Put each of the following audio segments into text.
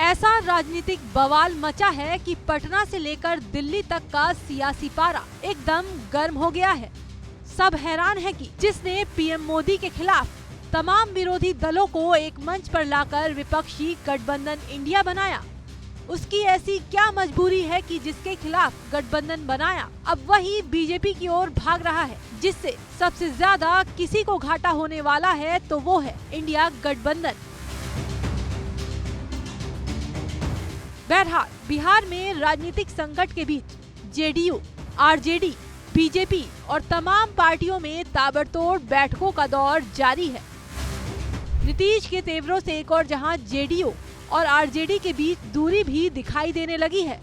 ऐसा राजनीतिक बवाल मचा है कि पटना से लेकर दिल्ली तक का सियासी पारा एकदम गर्म हो गया है। सब हैरान है कि जिसने पीएम मोदी के खिलाफ तमाम विरोधी दलों को एक मंच पर लाकर विपक्षी गठबंधन इंडिया बनाया, उसकी ऐसी क्या मजबूरी है कि जिसके खिलाफ गठबंधन बनाया अब वही बीजेपी की ओर भाग रहा है, जिससे सबसे ज्यादा किसी को घाटा होने वाला है तो वो है इंडिया गठबंधन। बहरहाल बिहार में राजनीतिक संकट के बीच जेडीयू, आरजेडी, बीजेपी और तमाम पार्टियों में ताबड़तोड़ बैठकों का दौर जारी है। नीतीश के तेवरों से एक और जहां जेडीयू और आरजेडी के बीच दूरी भी दिखाई देने लगी है,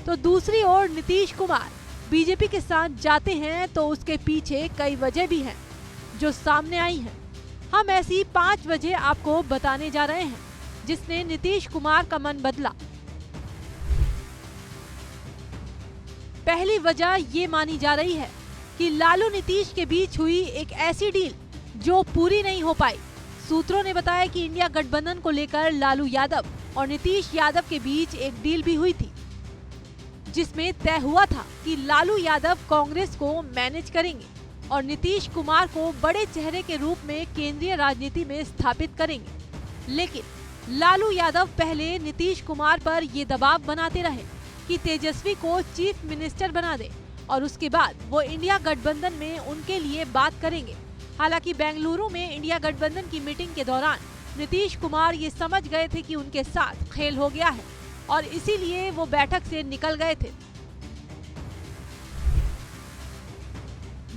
तो दूसरी ओर नीतीश कुमार बीजेपी के साथ जाते हैं तो उसके पीछे कई वजह भी हैं जो सामने आई हैं। हम ऐसी 5 वजह आपको बताने जा रहे हैं जिसने नीतीश कुमार का मन बदला। पहली वजह ये मानी जा रही है कि लालू नीतीश के बीच हुई एक ऐसी डील जो पूरी नहीं हो पाई। सूत्रों ने बताया कि इंडिया गठबंधन को लेकर लालू यादव और नीतीश यादव के बीच एक डील भी हुई थी, जिसमें तय हुआ था कि लालू यादव कांग्रेस को मैनेज करेंगे और नीतीश कुमार को बड़े चेहरे के रूप में केंद्रीय राजनीति में स्थापित करेंगे। लेकिन लालू यादव पहले नीतीश कुमार पर ये दबाव बनाते रहे कि तेजस्वी को चीफ मिनिस्टर बना दे और उसके बाद वो इंडिया गठबंधन में उनके लिए बात करेंगे। हालांकि बेंगलुरु में इंडिया गठबंधन की मीटिंग के दौरान नीतीश कुमार ये समझ गए थे कि उनके साथ खेल हो गया है और इसीलिए वो बैठक से निकल गए थे।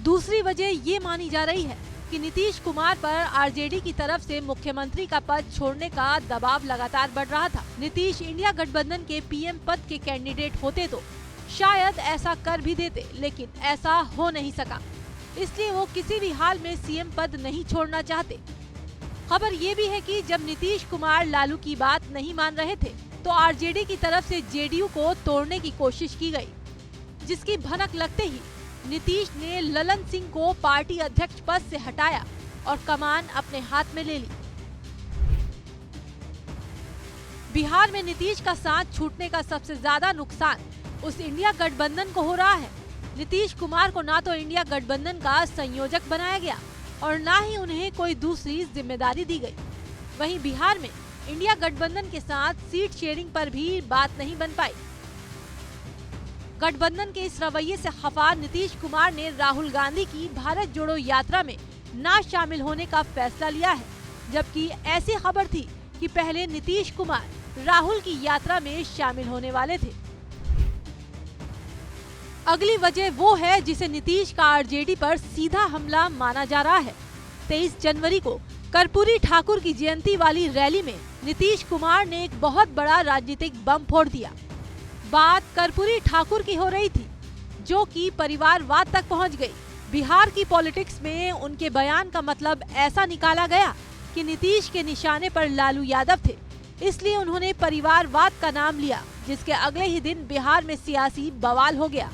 दूसरी वजह ये मानी जा रही है कि नीतीश कुमार पर आरजेडी की तरफ से मुख्यमंत्री का पद छोड़ने का दबाव लगातार बढ़ रहा था। नीतीश इंडिया गठबंधन के पीएम पद के कैंडिडेट होते तो शायद ऐसा कर भी देते, लेकिन ऐसा हो नहीं सका, इसलिए वो किसी भी हाल में सीएम पद नहीं छोड़ना चाहते। खबर ये भी है कि जब नीतीश कुमार लालू की बात नहीं मान रहे थे तो आरजेडी की तरफ से जेडीयू को तोड़ने की कोशिश की गई, जिसकी भनक लगते ही नीतीश ने ललन सिंह को पार्टी अध्यक्ष पद से हटाया और कमान अपने हाथ में ले ली। बिहार में नीतीश का साथ छूटने का सबसे ज्यादा नुकसान उस इंडिया गठबंधन को हो रहा है। नीतीश कुमार को ना तो इंडिया गठबंधन का संयोजक बनाया गया और ना ही उन्हें कोई दूसरी जिम्मेदारी दी गई। वहीं बिहार में इंडिया गठबंधन के साथ सीट शेयरिंग पर भी बात नहीं बन पाई। गठबंधन के इस रवैये से खफा नीतीश कुमार ने राहुल गांधी की भारत जोड़ो यात्रा में ना शामिल होने का फैसला लिया है, जबकि ऐसी खबर थी कि पहले नीतीश कुमार राहुल की यात्रा में शामिल होने वाले थे। अगली वजह वो है जिसे नीतीश का आरजेडी पर सीधा हमला माना जा रहा है। 23 जनवरी को कर्पूरी ठाकुर की जयंती वाली रैली में नीतीश कुमार ने एक बहुत बड़ा राजनीतिक बम फोड़ दिया। बात कर्पूरी ठाकुर की हो रही थी, जो कि परिवारवाद तक पहुंच गई। बिहार की पॉलिटिक्स में उनके बयान का मतलब ऐसा निकाला गया कि नीतीश के निशाने पर लालू यादव थे, इसलिए उन्होंने परिवारवाद का नाम लिया, जिसके अगले ही दिन बिहार में सियासी बवाल हो गया।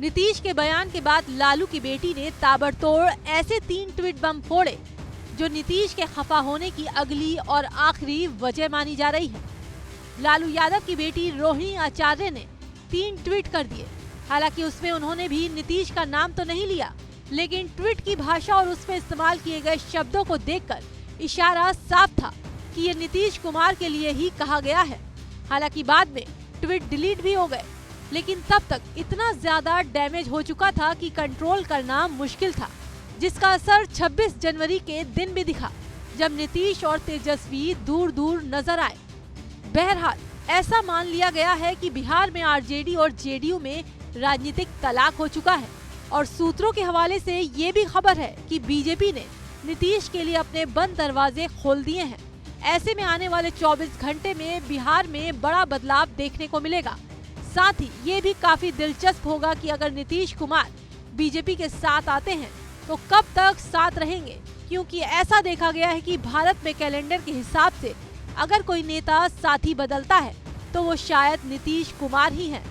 नीतीश के बयान के बाद लालू की बेटी ने ताबड़तोड़ ऐसे 3 ट्वीट बम फोड़े जो नीतीश के खफा होने की अगली और आखिरी वजह मानी जा रही है। लालू यादव की बेटी रोहिणी आचार्य ने 3 ट्वीट कर दिए। हालांकि उसमें उन्होंने भी नीतीश का नाम तो नहीं लिया, लेकिन ट्वीट की भाषा और उसमें इस्तेमाल किए गए शब्दों को देखकर इशारा साफ था कि ये नीतीश कुमार के लिए ही कहा गया है। हालांकि बाद में ट्वीट डिलीट भी हो गए, लेकिन तब तक इतना ज्यादा डैमेज हो चुका था कि कंट्रोल करना मुश्किल था, जिसका असर 26 जनवरी के दिन भी दिखा, जब नीतीश और तेजस्वी दूर दूर नजर आए। बहरहाल ऐसा मान लिया गया है कि बिहार में आरजेडी और जेडीयू में राजनीतिक तलाक हो चुका है और सूत्रों के हवाले से ये भी खबर है कि बीजेपी ने नीतीश के लिए अपने बंद दरवाजे खोल दिए हैं। ऐसे में आने वाले 24 घंटे में बिहार में बड़ा बदलाव देखने को मिलेगा। साथ ही ये भी काफी दिलचस्प होगा कि अगर नीतीश कुमार बीजेपी के साथ आते हैं तो कब तक साथ रहेंगे, क्योंकि ऐसा देखा गया है कि भारत में कैलेंडर के हिसाब से अगर कोई नेता साथी बदलता है तो वो शायद नीतीश कुमार ही हैं।